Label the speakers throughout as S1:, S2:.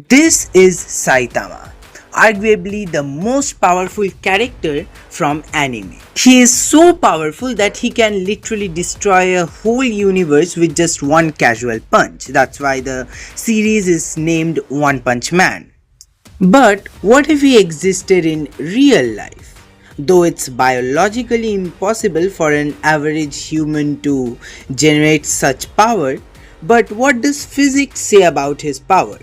S1: This is Saitama, arguably the most powerful character from anime. He is so powerful that he can literally destroy a whole universe with just one casual punch. That's why the series is named One Punch Man. But what if he existed in real life? Though it's biologically impossible for an average human to generate such power, but what does physics say about his power?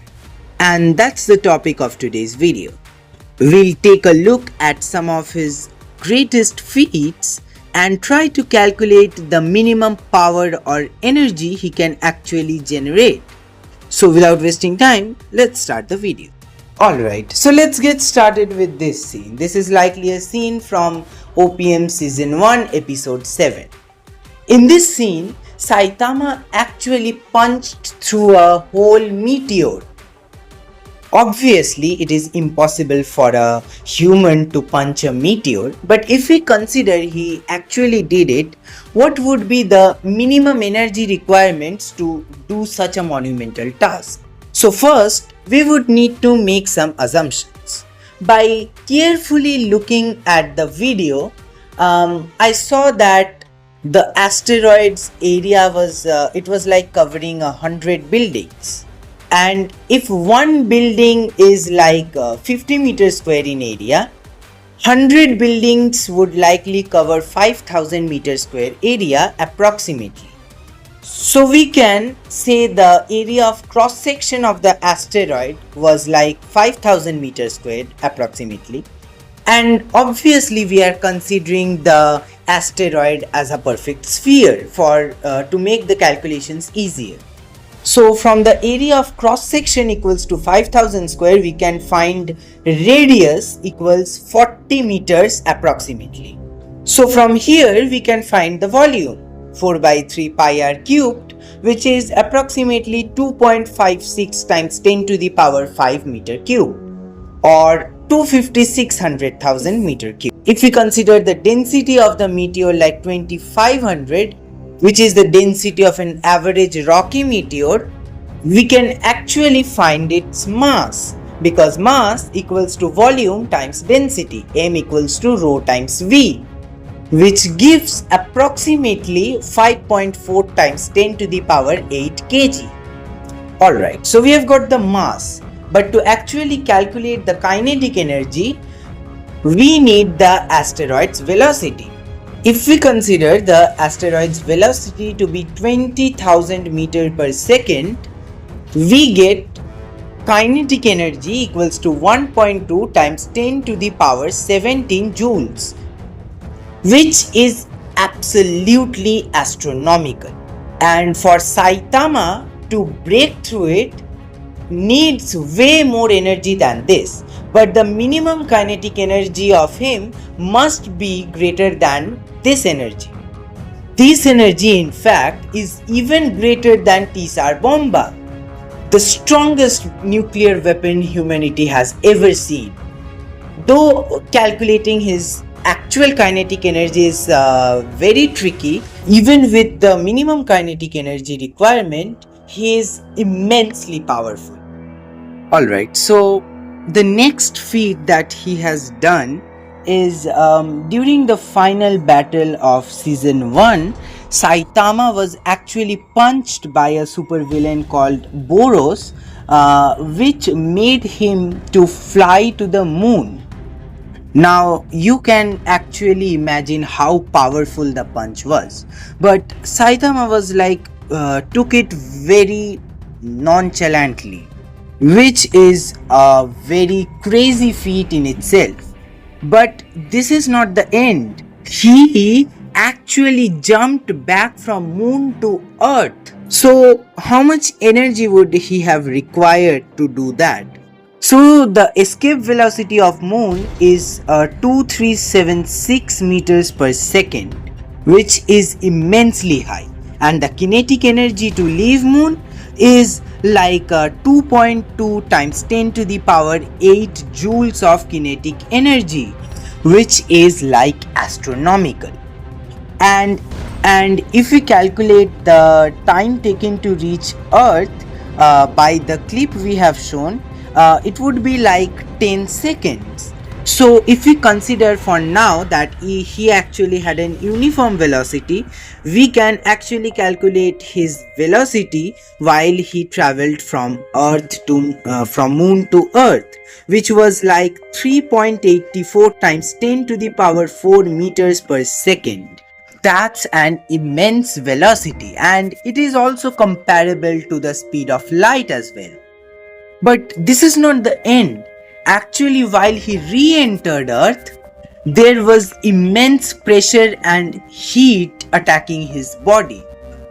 S1: And that's the topic of today's video. We'll take a look at some of his greatest feats and try to calculate the minimum power or energy he can actually generate. So without wasting time, let's start the video. Alright, so let's get started with this scene. This is likely a scene from OPM Season 1 Episode 7. In this scene, Saitama actually punched through a whole meteor. Obviously, it is impossible for a human to punch a meteor, but if we consider he actually did it, what would be the minimum energy requirements to do such a monumental task? So first, we would need to make some assumptions. By carefully looking at the video, I saw that the asteroid's area was like covering 100 buildings. And if one building is like 50 meters square in area, 100 buildings would likely cover 5,000 meters square area approximately. So we can say the area of cross section of the asteroid was like 5,000 meters squared approximately. And obviously we are considering the asteroid as a perfect sphere to make the calculations easier. So from the area of cross section equals to 5,000 square, we can find radius equals 40 meters approximately. So from here we can find the volume, 4 by 3 pi r cubed, which is approximately 2.56 times 10 to the power 5 meter cube, or 256,000 meter cube. If we consider the density of the meteor like 2500, which is the density of an average rocky meteor, we can actually find its mass, because mass equals to volume times density, m equals to rho times v, which gives approximately 5.4 times 10 to the power 8 kg. Alright, so we have got the mass, but to actually calculate the kinetic energy, we need the asteroid's velocity. If we consider the asteroid's velocity to be 20,000 meters per second, we get kinetic energy equals to 1.2 times 10 to the power 17 joules, which is absolutely astronomical. And for Saitama to break through it needs way more energy than this, but the minimum kinetic energy of him must be greater than this energy. This energy in fact is even greater than Tsar Bomba, the strongest nuclear weapon humanity has ever seen. Though calculating his actual kinetic energy is very tricky, even with the minimum kinetic energy requirement, he is immensely powerful. Alright, so the next feat that he has done is during the final battle of season 1, Saitama was actually punched by a supervillain called Boros, which made him to fly to the moon. Now you can actually imagine how powerful the punch was, but Saitama was like took it very nonchalantly, which is a very crazy feat in itself. But this is not the end. He actually jumped back from moon to earth. So how much energy would he have required to do that? So the escape velocity of moon is 2376 meters per second, which is immensely high, and the kinetic energy to leave moon is like 2.2 times 10 to the power 8 joules of kinetic energy, which is like astronomical. And if we calculate the time taken to reach Earth by the clip we have shown, it would be like 10 seconds. So if we consider for now that he actually had an uniform velocity, we can actually calculate his velocity while he traveled from from moon to earth, which was like 3.84 times 10 to the power 4 meters per second. That's an immense velocity, and it is also comparable to the speed of light as well. But this is not the end. Actually, while he re-entered Earth, there was immense pressure and heat attacking his body.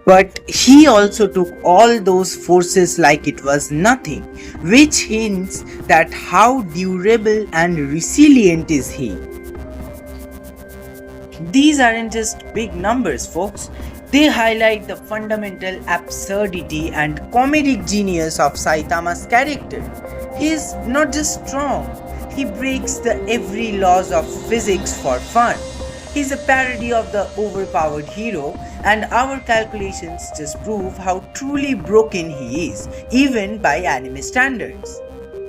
S1: But he also took all those forces like it was nothing, which hints that how durable and resilient is he. These aren't just big numbers, folks. They highlight the fundamental absurdity and comedic genius of Saitama's character. He is not just strong, he breaks the every laws of physics for fun. He is a parody of the overpowered hero, and our calculations just prove how truly broken he is, even by anime standards.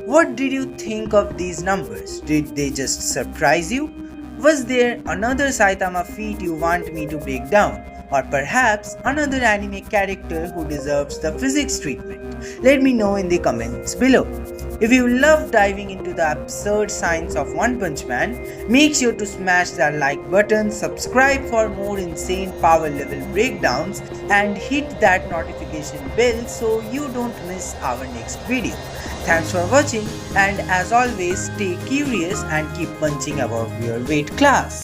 S1: What did you think of these numbers? Did they just surprise you? Was there another Saitama feat you want me to break down? Or perhaps another anime character who deserves the physics treatment? Let me know in the comments below. If you love diving into the absurd science of One Punch Man, make sure to smash that like button, subscribe for more insane power level breakdowns, and hit that notification bell so you don't miss our next video. Thanks for watching, and as always, stay curious and keep punching above your weight class.